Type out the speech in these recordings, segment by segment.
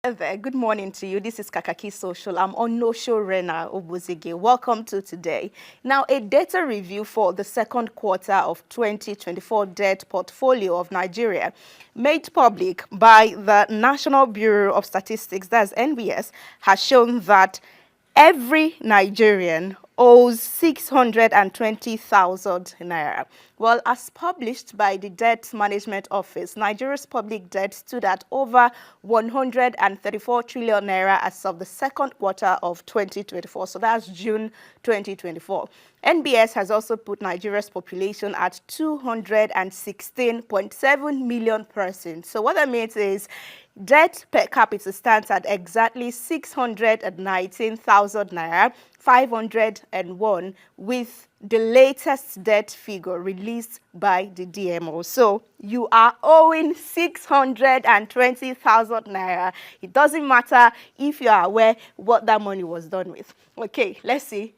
Hi there. Good morning to you. This is Kakaaki Social. I'm Onoshiorena Obozeghie. Welcome to today. Now, a data review for the second quarter of 2024 debt portfolio of Nigeria made public by the National Bureau of Statistics, that's NBS, has shown that every Nigerian owes 620,000 naira. Well, as published by the Debt Management Office, Nigeria's public debt stood at over 134 trillion naira as of the second quarter of 2024. So that's June 2024. NBS has also put Nigeria's population at 216.7 million persons. So what that means is debt per capita stands at exactly 619,000 naira, 501, with the latest debt figure released by the DMO. So you are owing 620,000 naira. It doesn't matter if you are aware what that money was done with. Okay, let's see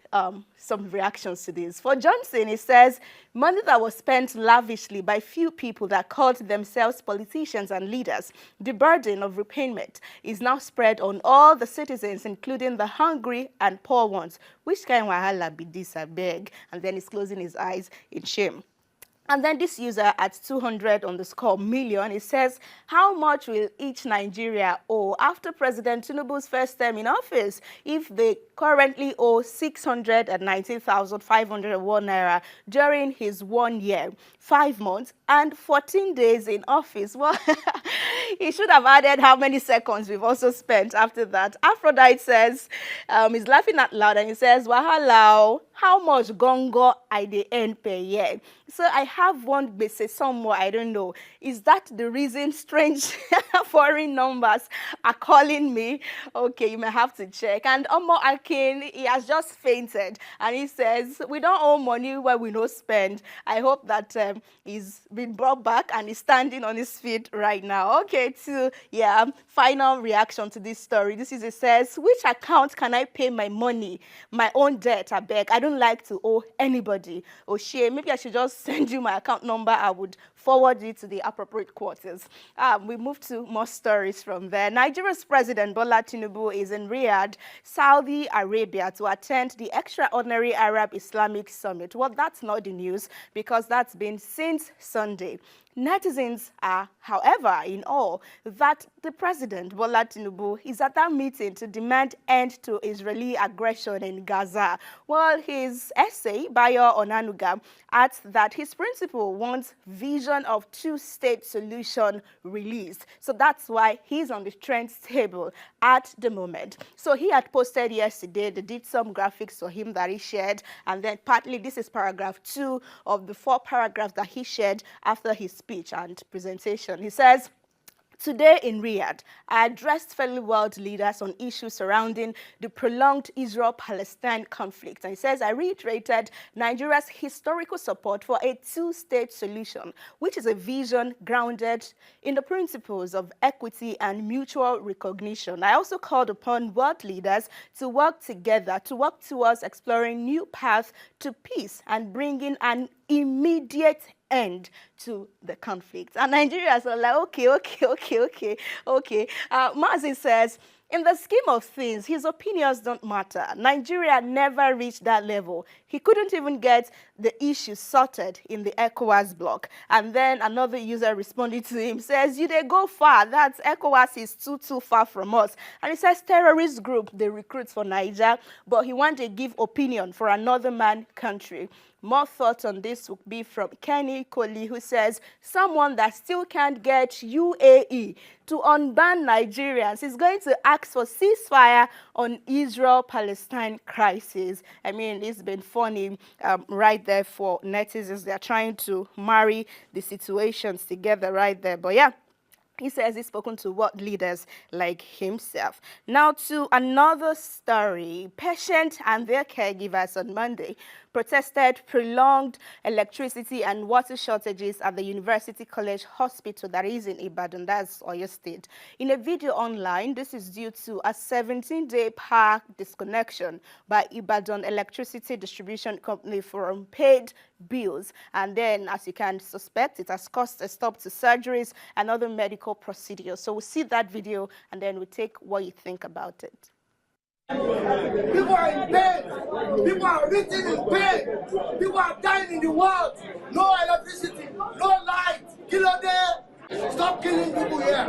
some reactions to this. For Johnson, it says money that was spent lavishly by few people that called themselves politicians and leaders. The burden of repayment is now spread on all the citizens, including the hungry and poor ones. Which kind of wahala be this, I beg? And then he's closing his eyes in shame. And then this user at 200_million, it says, how much will each Nigeria owe after President Tinubu's first term in office if they currently owe 619,501 naira during his 1 year, 5 months, and 14 days in office? Well, he should have added how many seconds we've also spent after that. Aphrodite says, he's laughing out loud and he says, wahala, how much gongo I dey earn per year? So I have one basic somewhere, I don't know. Is that the reason strange foreign numbers are calling me? Okay, you may have to check. And Omo Akin, he has just fainted and he says, we don't owe money where we no spend. I hope that he's been brought back and he's standing on his feet right now. Okay, final reaction to this story. This is, it says, which account can I pay my money, my own debt? I beg. I don't like to owe anybody. Oh, shit, maybe I should just send you my account number. I would forward it to the appropriate quarters. We move to more stories from there. Nigeria's President Bola Tinubu is in Riyadh, Saudi Arabia, to attend the Extraordinary Arab Islamic Summit. Well, that's not the news because that's been since Sunday. Netizens are, however, in awe that the president, Bola Tinubu, is at that meeting to demand end to Israeli aggression in Gaza. Well, his essay, Bayo Onanuga, adds that his principal wants vision of two-state solution released. So that's why he's on the trends table at the moment. So he had posted yesterday, they did some graphics for him that he shared, and then partly this is paragraph 2 of the 4 paragraphs that he shared after his speech and presentation. He says, today in Riyadh, I addressed fellow world leaders on issues surrounding the prolonged Israel-Palestine conflict. And he says, I reiterated Nigeria's historical support for a two-state solution, which is a vision grounded in the principles of equity and mutual recognition. I also called upon world leaders to work together, to work towards exploring new paths to peace and bringing an immediate end to the conflict. And Nigerians are like, okay. Mazi says, in the scheme of things, his opinions don't matter. Nigeria never reached that level. He couldn't even get the issue sorted in the ECOWAS bloc. And then another user responded to him, says, you they go far. That's ECOWAS is too far from us. And he says, terrorist group, they recruit for Niger, but he wants to give opinion for another man country. More thoughts on this would be from Kenny Koli, who says, someone that still can't get UAE to unban Nigerians is going to ask for ceasefire on Israel-Palestine crisis. I mean, it's been funny right there for netizens. They're trying to marry the situations together right there. But yeah. He says he's spoken to world leaders like himself. Now to another story. Patients and their caregivers on Monday protested prolonged electricity and water shortages at the University College Hospital that is in Ibadan, that's Oyo State. In a video online, this is due to a 17-day power disconnection by Ibadan Electricity Distribution Company for unpaid bills. And then, as you can suspect, it has caused a stop to surgeries and other medical procedures. So we'll see that video and then we'll take what you think about it. People are in pain. People are written in pain. People are dying in the world. No electricity, no light. Kilo there. Stop killing people here.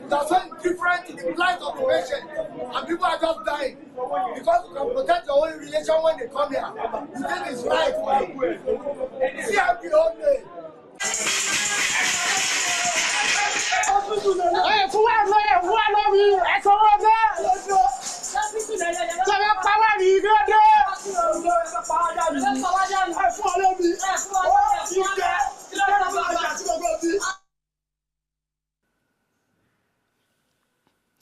That's so different in the plight of the patient. And people are just dying. Because you can protect your own relation when they come here. You think it's right for you. See how the whole day.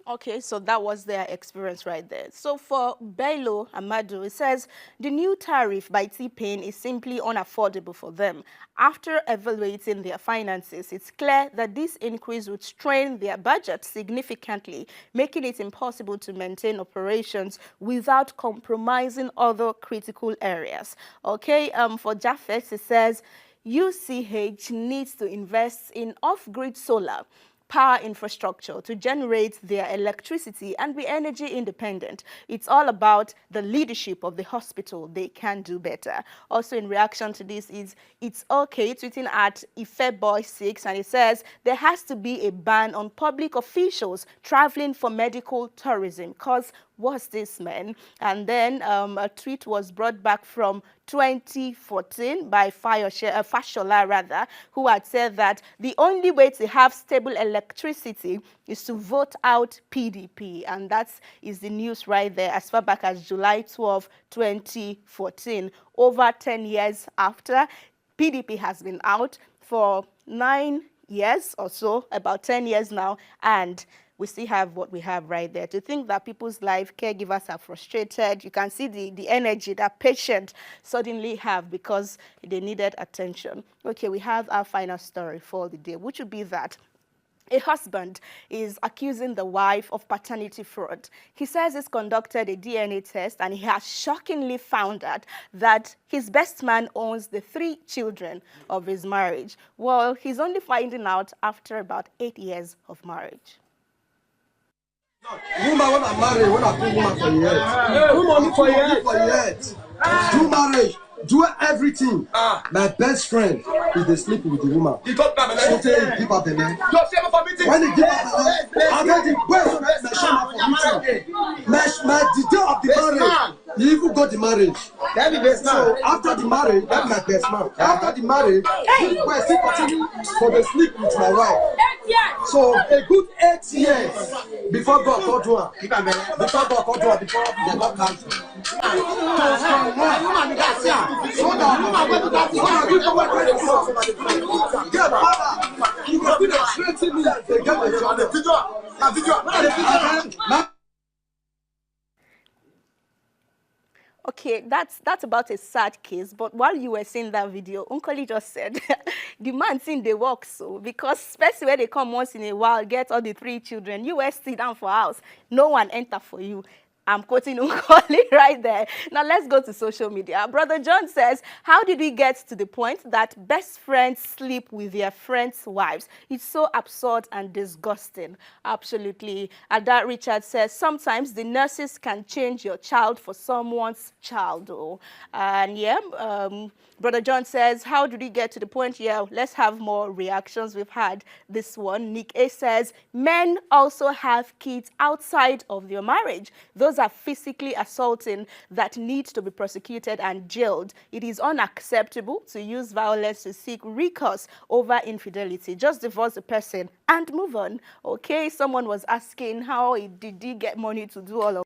Okay, so that was their experience right there. So for Bello Amadu, it says the new tariff by T-Pain is simply unaffordable for them. After evaluating their finances, it's clear that this increase would strain their budget significantly, making it impossible to maintain operations without compromising other critical areas. Okay, for Japheth, it says UCH needs to invest in off-grid solar power infrastructure to generate their electricity and be energy independent. It's all about the leadership of the hospital. They can do better. Also in reaction to this is It's Okay, tweeting at Ifeboy6, and it says there has to be a ban on public officials traveling for medical tourism. Because what's this, man? And then a tweet was brought back from 2014 by Fashola, rather, who had said that the only way to have stable electricity is to vote out PDP. And that is the news right there as far back as July 12, 2014. Over 10 years after, PDP has been out for 9 years or so, about 10 years now, and we still have what we have right there. To think that people's life, caregivers are frustrated. You can see the energy that patients suddenly have because they needed attention. Okay, we have our final story for the day, which would be that a husband is accusing the wife of paternity fraud. He says he's conducted a DNA test and he has shockingly found out that his best man owns the 3 children of his marriage. Well, he's only finding out after about 8 years of marriage. Woman, when I marry, when I put woman for your head. Put money for your head. Do marriage. Do everything. My best friend is the sleep with the woman. He got that, man. So give up the man. When he give up the man, I get the best for meeting. The day of the marriage, he even got the marriage. So after the marriage, that's my best man. After the marriage, I still continue for the sleep with my wife. So a good 8 years before God called her. Before God called her, before they got cancer. Okay, that's about a sad case, but while you were seeing that video, Uncle just said the man seen the work, so because especially when they come once in a while, get all the 3 children, you were sit down for house, no one enter for you. I'm quoting Unkoli right there. Now let's go to social media. Brother John says, how did we get to the point that best friends sleep with their friends' wives? It's so absurd and disgusting. Absolutely. Ada Richard says, sometimes the nurses can change your child for someone's child. Oh. And yeah, Brother John says, how did we get to the point? Yeah, let's have more reactions. We've had this one. Nick A says, men also have kids outside of their marriage. Those are physically assaulting that need to be prosecuted and jailed. It is unacceptable to use violence to seek recourse over infidelity. Just divorce the person and move on. Okay, someone was asking how did he get money to do all of